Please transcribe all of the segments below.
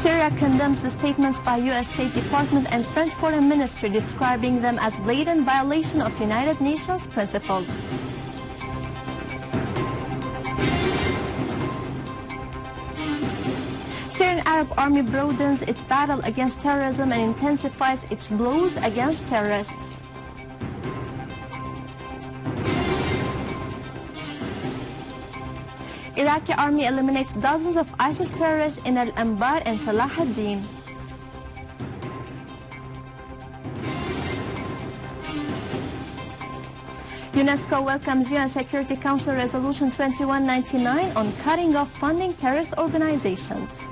Syria condemns the statements by U.S. State Department and French Foreign Ministry describing them as blatant violation of United Nations principles. Syrian Arab Army broadens its battle against terrorism and intensifies its blows against terrorists. Iraqi army eliminates dozens of ISIS terrorists in Al-Anbar and Salah ad-Din. UNESCO welcomes UN Security Council Resolution 2199 on cutting off funding terrorist organizations.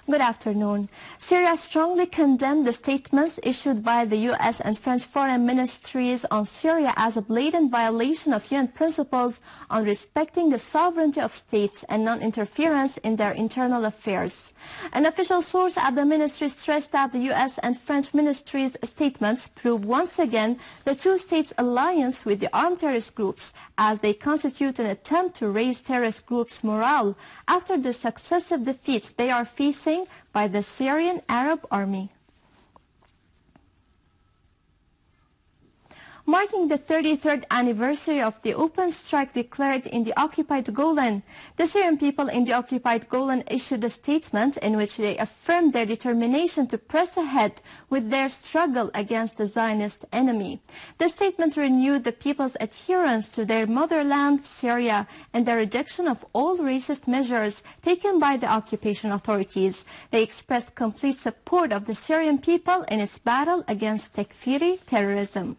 Good afternoon. Syria strongly condemned the statements issued by the U.S. and French foreign ministries on Syria as a blatant violation of UN principles on respecting the sovereignty of states and non-interference in their internal affairs. An official source at the ministry stressed that the U.S. and French ministries' statements prove once again the two states' alliance with the armed terrorist groups, as they constitute an attempt to raise terrorist groups' morale after the successive defeats they are facing by the Syrian Arab Army. Marking the 33rd anniversary of the open strike declared in the occupied Golan, the Syrian people in the occupied Golan issued a statement in which they affirmed their determination to press ahead with their struggle against the Zionist enemy. The statement renewed the people's adherence to their motherland, Syria, and their rejection of all racist measures taken by the occupation authorities. They expressed complete support of the Syrian people in its battle against Takfiri terrorism.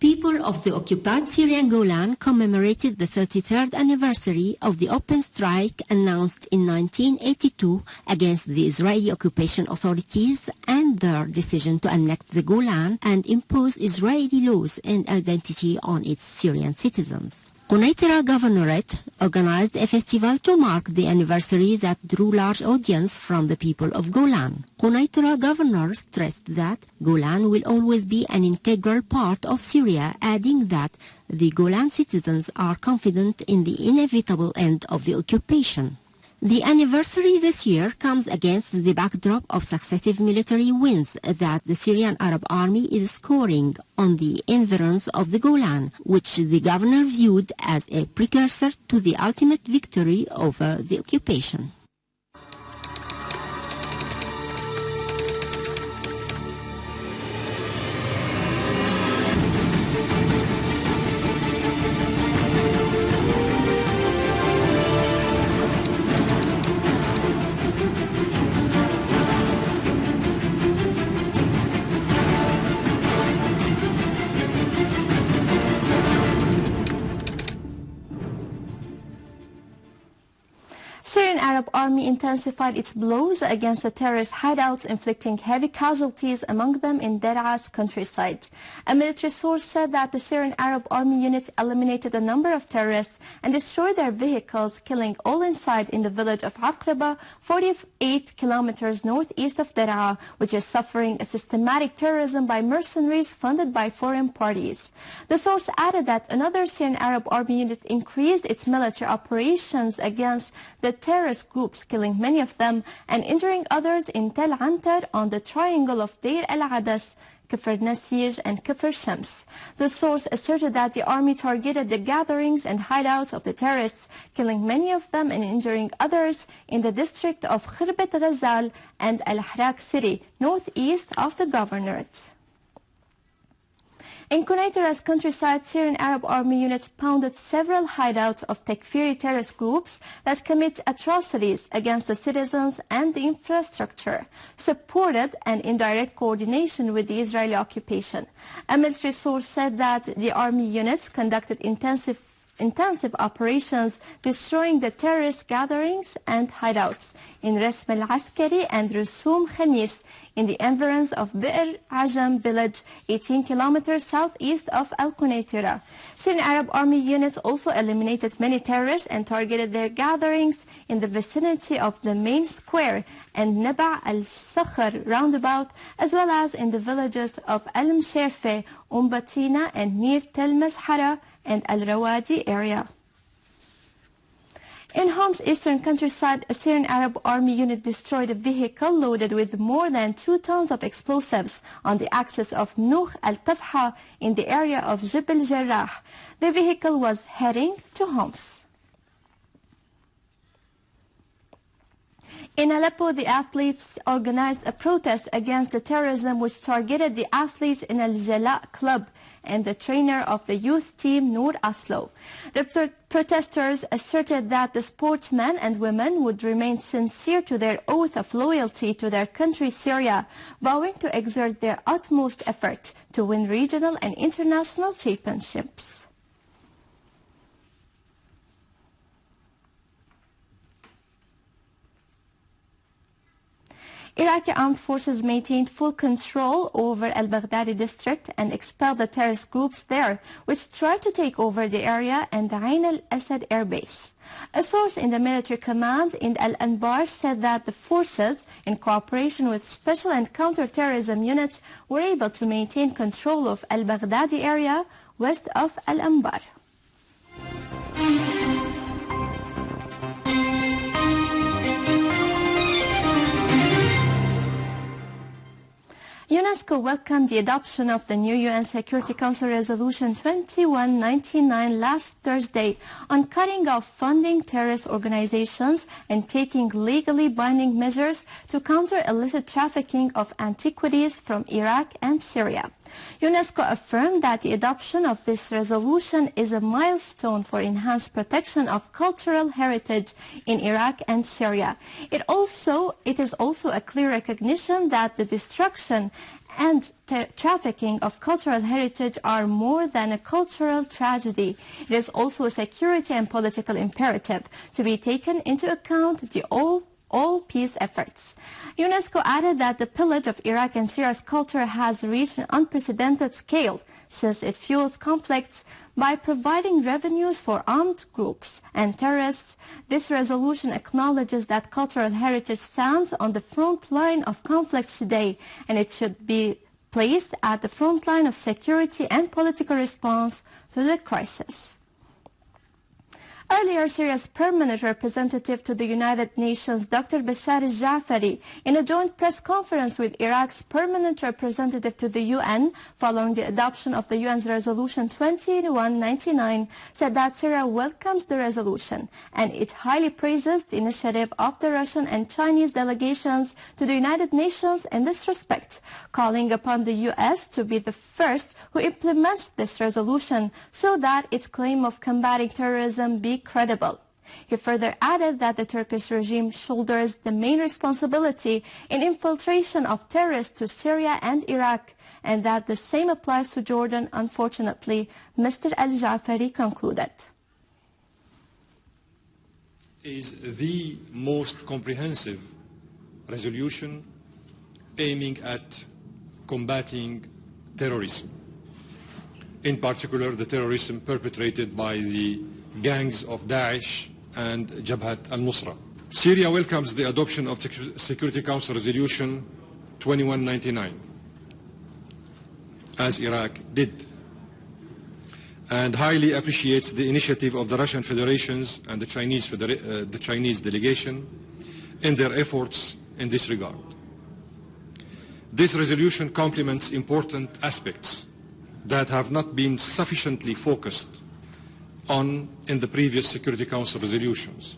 People of the occupied Syrian Golan commemorated the 33rd anniversary of the open strike announced in 1982 against the Israeli occupation authorities and their decision to annex the Golan and impose Israeli laws and identity on its Syrian citizens. Qunaitera Governorate organized a festival to mark the anniversary that drew large audience from the people of Golan. Qunaitera Governor stressed that Golan will always be an integral part of Syria, adding that the Golan citizens are confident in the inevitable end of the occupation. The anniversary this year comes against the backdrop of successive military wins that the Syrian Arab Army is scoring on the environs of the Golan, which the governor viewed as a precursor to the ultimate victory over the occupation. Syrian Arab Army intensified its blows against the terrorist hideouts, inflicting heavy casualties among them in Daraa's countryside. A military source said that the Syrian Arab Army unit eliminated a number of terrorists and destroyed their vehicles, killing all inside in the village of Aqraba, 48 kilometers northeast of Daraa, which is suffering a systematic terrorism by mercenaries funded by foreign parties. The source added that another Syrian Arab Army unit increased its military operations against the terrorist groups, killing many of them and injuring others in Tel Antar on the triangle of Deir el-Adas, Kfr Nasij and Kfr Shams. The source asserted that the army targeted the gatherings and hideouts of the terrorists, killing many of them and injuring others in the district of Khirbat Ghazal and Al-Ahrak city, northeast of the governorate. In Qunaitera's countryside, Syrian Arab Army units pounded several hideouts of Takfiri terrorist groups that commit atrocities against the citizens and the infrastructure, supported and in direct coordination with the Israeli occupation. A military source said that the army units conducted intensive operations destroying the terrorist gatherings and hideouts in Resm al-Askari and Rusum Khamis in the environs of Bir Ajam village, 18 kilometers southeast of Qunaitera. Syrian Arab Army units also eliminated many terrorists and targeted their gatherings in the vicinity of the main square and Naba al-Sakhr roundabout, as well as in the villages of Al-Msherfe, Batina, and near Tel Mazhara and Al-Rawadi area. In Hom's eastern countryside, a Syrian Arab Army unit destroyed a vehicle loaded with more than 2 tons of explosives on the axis of Noor al-Tafha in the area of Jebel Jarrah. The vehicle was heading to Homs. In Aleppo, the athletes organized a protest against the terrorism which targeted the athletes in Al-Jala club and the trainer of the youth team, Noor Aslo. The protesters asserted that the sportsmen and women would remain sincere to their oath of loyalty to their country, Syria, vowing to exert their utmost effort to win regional and international championships. Iraqi armed forces maintained full control over al-Baghdadi district and expelled the terrorist groups there, which tried to take over the area and the Ain al-Assad air base. A source in the military command in Al-Anbar said that the forces, in cooperation with special and counter-terrorism units, were able to maintain control of al-Baghdadi area west of Al-Anbar. UNESCO welcomed the adoption of the new UN Security Council Resolution 2199 last Thursday on cutting off funding terrorist organizations and taking legally binding measures to counter illicit trafficking of antiquities from Iraq and Syria. UNESCO affirmed that the adoption of this resolution is a milestone for enhanced protection of cultural heritage in Iraq and Syria. It is also a clear recognition that the destruction and trafficking of cultural heritage are more than a cultural tragedy. It is also a security and political imperative to be taken into account the all peace efforts. UNESCO added that the pillage of Iraq and Syria's culture has reached an unprecedented scale since it fuels conflicts by providing revenues for armed groups and terrorists. This resolution acknowledges that cultural heritage stands on the front line of conflicts today, and it should be placed at the front line of security and political response to the crisis. Earlier, Syria's permanent representative to the United Nations, Dr. Bashar al-Jafari, in a joint press conference with Iraq's permanent representative to the UN following the adoption of the UN's Resolution 2199, said that Syria welcomes the resolution and it highly praises the initiative of the Russian and Chinese delegations to the United Nations in this respect, calling upon the US to be the first who implements this resolution so that its claim of combating terrorism be credible. He further added that the Turkish regime shoulders the main responsibility in infiltration of terrorists to Syria and Iraq, and that the same applies to Jordan, unfortunately, Mr. al-Jafari concluded. Is the most comprehensive resolution aiming at combating terrorism, in particular the terrorism perpetrated by the gangs of Daesh and Jabhat al-Nusra. Syria welcomes the adoption of the Security Council Resolution 2199, as Iraq did, and highly appreciates the initiative of the Russian Federations and the Chinese delegation in their efforts in this regard. This resolution complements important aspects that have not been sufficiently focused on in the previous Security Council resolutions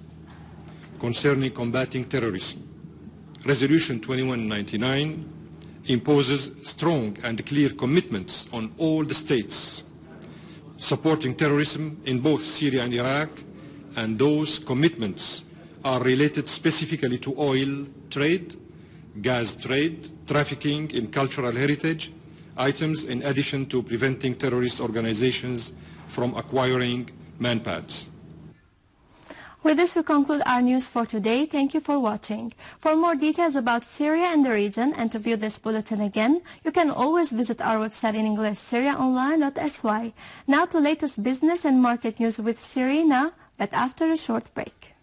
concerning combating terrorism. Resolution 2199 imposes strong and clear commitments on all the states supporting terrorism in both Syria and Iraq, and those commitments are related specifically to oil trade, gas trade, trafficking in cultural heritage items, in addition to preventing terrorist organizations from acquiring manpads. With this, we conclude our news for today. Thank you for watching. For more details about Syria and the region and to view this bulletin again, you can always visit our website in English, syriaonline.sy. Now to latest business and market news with Serena, but after a short break.